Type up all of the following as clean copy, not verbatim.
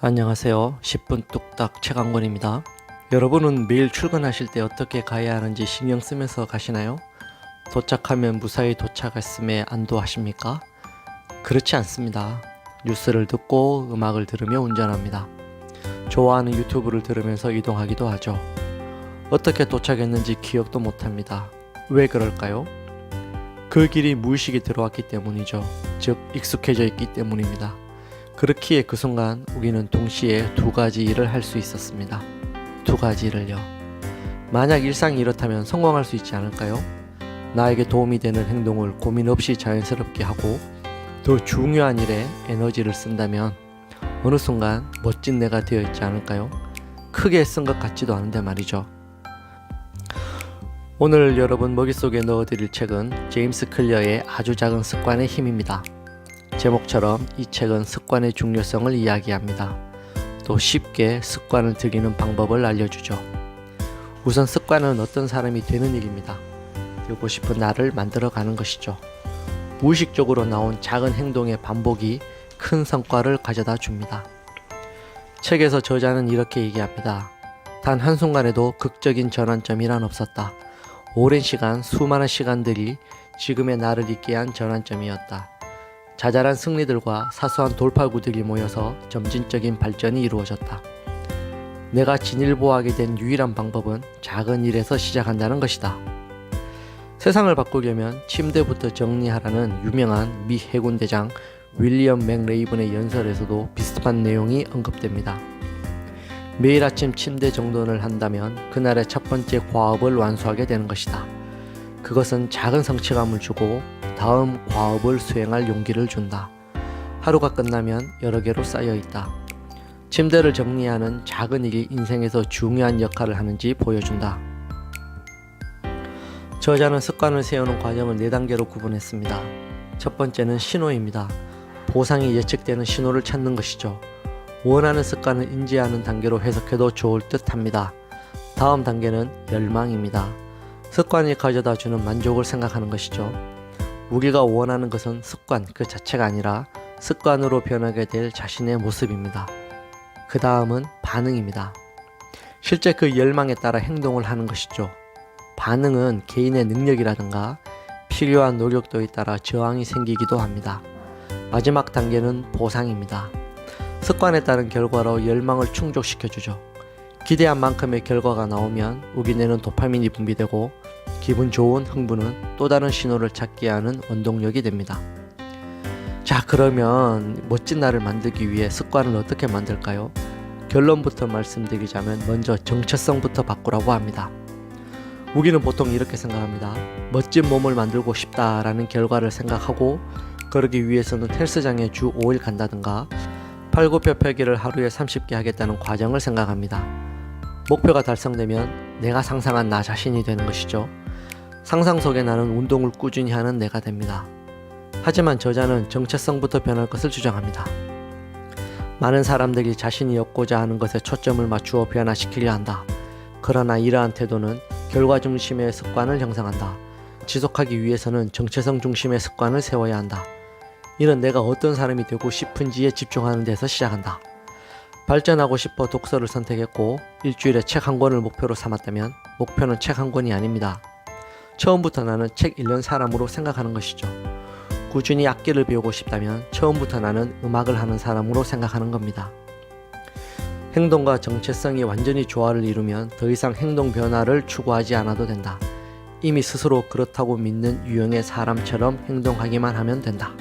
안녕하세요. 10분 뚝딱 최강권입니다. 여러분은 매일 출근하실 때 어떻게 가야 하는지 신경 쓰면서 가시나요? 도착하면 무사히 도착했음에 안도하십니까? 그렇지 않습니다. 뉴스를 듣고 음악을 들으며 운전합니다. 좋아하는 유튜브를 들으면서 이동하기도 하죠. 어떻게 도착했는지 기억도 못합니다. 왜 그럴까요? 그 길이 무의식이 들어왔기 때문이죠. 즉 익숙해져 있기 때문입니다. 그렇기에 그 순간 우리는 동시에 두 가지 일을 할 수 있었습니다. 두 가지 일을요. 만약 일상이 이렇다면 성공할 수 있지 않을까요? 나에게 도움이 되는 행동을 고민 없이 자연스럽게 하고 더 중요한 일에 에너지를 쓴다면 어느 순간 멋진 내가 되어 있지 않을까요? 크게 쓴 것 같지도 않은데 말이죠. 오늘 여러분 머릿속에 넣어드릴 책은 제임스 클리어의 아주 작은 습관의 힘입니다. 제목처럼 이 책은 습관의 중요성을 이야기합니다. 또 쉽게 습관을 들이는 방법을 알려주죠. 우선 습관은 어떤 사람이 되는 일입니다. 되고 싶은 나를 만들어가는 것이죠. 무의식적으로 나온 작은 행동의 반복이 큰 성과를 가져다 줍니다. 책에서 저자는 이렇게 얘기합니다. 단 한순간에도 극적인 전환점이란 없었다. 오랜 시간, 수많은 시간들이 지금의 나를 있게 한 전환점이었다. 자잘한 승리들과 사소한 돌파구들이 모여서 점진적인 발전이 이루어졌다. 내가 진일보하게 된 유일한 방법은 작은 일에서 시작한다는 것이다. 세상을 바꾸려면 침대부터 정리하라는 유명한 미 해군 대장 윌리엄 맥레이븐의 연설에서도 비슷한 내용이 언급됩니다. 매일 아침 침대 정돈을 한다면 그날의 첫 번째 과업을 완수하게 되는 것이다. 그것은 작은 성취감을 주고 다음 과업을 수행할 용기를 준다. 하루가 끝나면 여러 개로 쌓여 있다. 침대를 정리하는 작은 일이 인생에서 중요한 역할을 하는지 보여준다. 저자는 습관을 세우는 과정을 4단계로 구분했습니다. 첫 번째는 신호입니다. 보상이 예측되는 신호를 찾는 것이죠. 원하는 습관을 인지하는 단계로 해석해도 좋을 듯 합니다. 다음 단계는 열망입니다. 습관이 가져다주는 만족을 생각하는 것이죠. 우리가 원하는 것은 습관 그 자체가 아니라 습관으로 변하게 될 자신의 모습입니다. 그 다음은 반응입니다. 실제 그 열망에 따라 행동을 하는 것이죠. 반응은 개인의 능력이라든가 필요한 노력도에 따라 저항이 생기기도 합니다. 마지막 단계는 보상입니다. 습관에 따른 결과로 열망을 충족시켜주죠. 기대한 만큼의 결과가 나오면 우리 뇌는 도파민이 분비되고 기분 좋은 흥분은 또 다른 신호를 찾게 하는 원동력이 됩니다. 자, 그러면 멋진 나를 만들기 위해 습관을 어떻게 만들까요? 결론부터 말씀드리자면 먼저 정체성부터 바꾸라고 합니다. 우리는 보통 이렇게 생각합니다. 멋진 몸을 만들고 싶다라는 결과를 생각하고 그러기 위해서는 헬스장에 주 5일 간다든가 팔굽혀펴기를 하루에 30개 하겠다는 과정을 생각합니다. 목표가 달성되면 내가 상상한 나 자신이 되는 것이죠. 상상 속에 나는 운동을 꾸준히 하는 내가 됩니다. 하지만 저자는 정체성부터 변할 것을 주장합니다. 많은 사람들이 자신이 얻고자 하는 것에 초점을 맞추어 변화시키려 한다. 그러나 이러한 태도는 결과 중심의 습관을 형성한다. 지속하기 위해서는 정체성 중심의 습관을 세워야 한다. 이는 내가 어떤 사람이 되고 싶은지에 집중하는 데서 시작한다. 발전하고 싶어 독서를 선택했고 일주일에 책 한 권을 목표로 삼았다면 목표는 책 한 권이 아닙니다. 처음부터 나는 책 읽는 사람으로 생각하는 것이죠. 꾸준히 악기를 배우고 싶다면 처음부터 나는 음악을 하는 사람으로 생각하는 겁니다. 행동과 정체성이 완전히 조화를 이루면 더 이상 행동 변화를 추구하지 않아도 된다. 이미 스스로 그렇다고 믿는 유형의 사람처럼 행동하기만 하면 된다.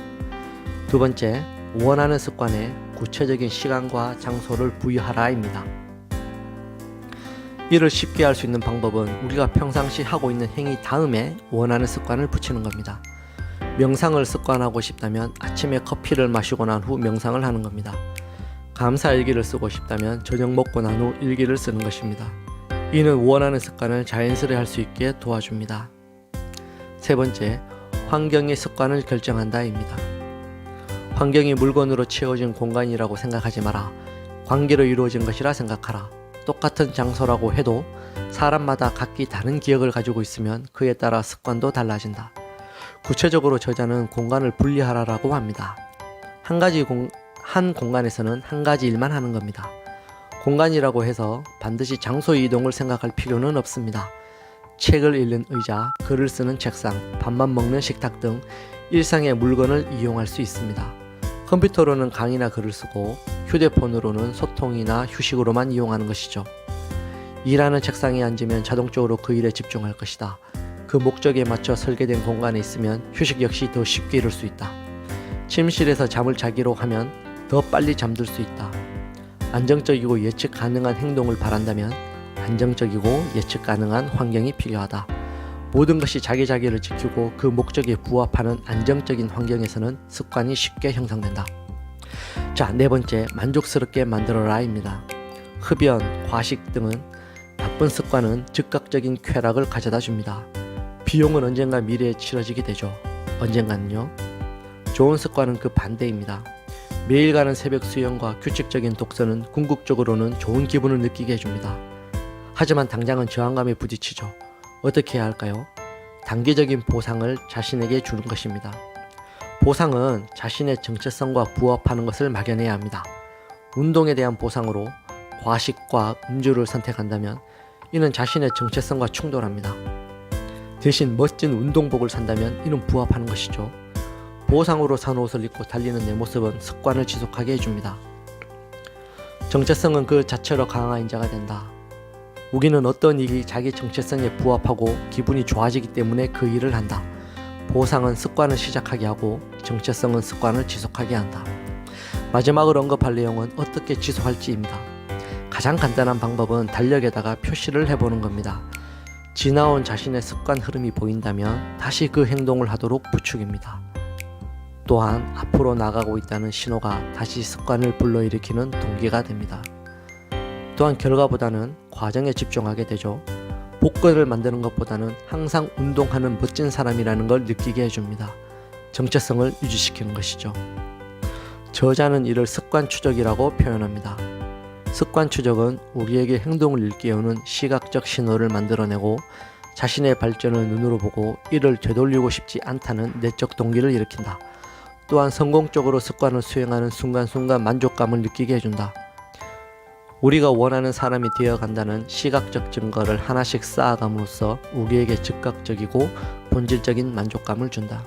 두 번째, 원하는 습관에 구체적인 시간과 장소를 부여하라입니다. 이를 쉽게 할 수 있는 방법은 우리가 평상시 하고 있는 행위 다음에 원하는 습관을 붙이는 겁니다. 명상을 습관하고 싶다면 아침에 커피를 마시고 난 후 명상을 하는 겁니다. 감사 일기를 쓰고 싶다면 저녁 먹고 난 후 일기를 쓰는 것입니다. 이는 원하는 습관을 자연스레 할 수 있게 도와줍니다. 세 번째, 환경의 습관을 결정한다입니다. 환경이 물건으로 채워진 공간이라고 생각하지 마라. 관계로 이루어진 것이라 생각하라. 똑같은 장소라고 해도 사람마다 각기 다른 기억을 가지고 있으면 그에 따라 습관도 달라진다. 구체적으로 저자는 공간을 분리하라라고 합니다. 한 공간에서는 한 가지 일만 하는 겁니다. 공간이라고 해서 반드시 장소 이동을 생각할 필요는 없습니다. 책을 읽는 의자, 글을 쓰는 책상, 밥만 먹는 식탁 등 일상의 물건을 이용할 수 있습니다. 컴퓨터로는 강의나 글을 쓰고 휴대폰으로는 소통이나 휴식으로만 이용하는 것이죠. 일하는 책상에 앉으면 자동적으로 그 일에 집중할 것이다. 그 목적에 맞춰 설계된 공간에 있으면 휴식 역시 더 쉽게 이룰 수 있다. 침실에서 잠을 자기로 하면 더 빨리 잠들 수 있다. 안정적이고 예측 가능한 행동을 바란다면 안정적이고 예측 가능한 환경이 필요하다. 모든 것이 자기를 지키고 그 목적에 부합하는 안정적인 환경에서는 습관이 쉽게 형성된다. 자, 네 번째, 만족스럽게 만들어라입니다. 흡연, 과식 등은 나쁜 습관은 즉각적인 쾌락을 가져다 줍니다. 비용은 언젠가 미래에 치러지게 되죠. 언젠가는요. 좋은 습관은 그 반대입니다. 매일 가는 새벽 수영과 규칙적인 독서는 궁극적으로는 좋은 기분을 느끼게 해줍니다. 하지만 당장은 저항감에 부딪히죠. 어떻게 해야 할까요? 단기적인 보상을 자신에게 주는 것입니다. 보상은 자신의 정체성과 부합하는 것을 마련해야 합니다. 운동에 대한 보상으로 과식과 음주를 선택한다면 이는 자신의 정체성과 충돌합니다. 대신 멋진 운동복을 산다면 이는 부합하는 것이죠. 보상으로 산 옷을 입고 달리는 내 모습은 습관을 지속하게 해줍니다. 정체성은 그 자체로 강한 인자가 된다. 우리는 어떤 일이 자기 정체성에 부합하고 기분이 좋아지기 때문에 그 일을 한다. 보상은 습관을 시작하게 하고 정체성은 습관을 지속하게 한다. 마지막으로 언급할 내용은 어떻게 지속할지입니다. 가장 간단한 방법은 달력에다가 표시를 해보는 겁니다. 지나온 자신의 습관 흐름이 보인다면 다시 그 행동을 하도록 부추깁니다. 또한 앞으로 나가고 있다는 신호가 다시 습관을 불러일으키는 동기가 됩니다. 또한 결과보다는 과정에 집중하게 되죠. 복권을 만드는 것보다는 항상 운동하는 멋진 사람이라는 걸 느끼게 해줍니다. 정체성을 유지시키는 것이죠. 저자는 이를 습관 추적이라고 표현합니다. 습관 추적은 우리에게 행동을 일깨우는 시각적 신호를 만들어내고 자신의 발전을 눈으로 보고 이를 되돌리고 싶지 않다는 내적 동기를 일으킨다. 또한 성공적으로 습관을 수행하는 순간순간 만족감을 느끼게 해준다. 우리가 원하는 사람이 되어간다는 시각적 증거를 하나씩 쌓아감으로써 우리에게 즉각적이고 본질적인 만족감을 준다.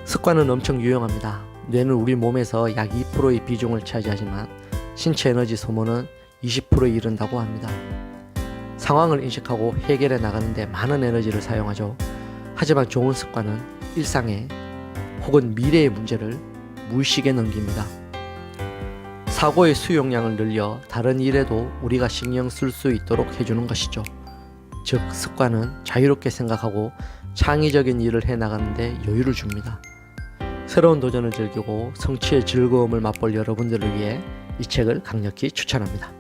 습관은 엄청 유용합니다. 뇌는 우리 몸에서 약 2%의 비중을 차지하지만 신체 에너지 소모는 20%에 이른다고 합니다. 상황을 인식하고 해결해 나가는데 많은 에너지를 사용하죠. 하지만 좋은 습관은 일상에 혹은 미래의 문제를 무의식에 넘깁니다. 사고의 수용량을 늘려 다른 일에도 우리가 신경 쓸 수 있도록 해주는 것이죠. 즉, 습관은 자유롭게 생각하고 창의적인 일을 해나가는데 여유를 줍니다. 새로운 도전을 즐기고 성취의 즐거움을 맛볼 여러분들을 위해 이 책을 강력히 추천합니다.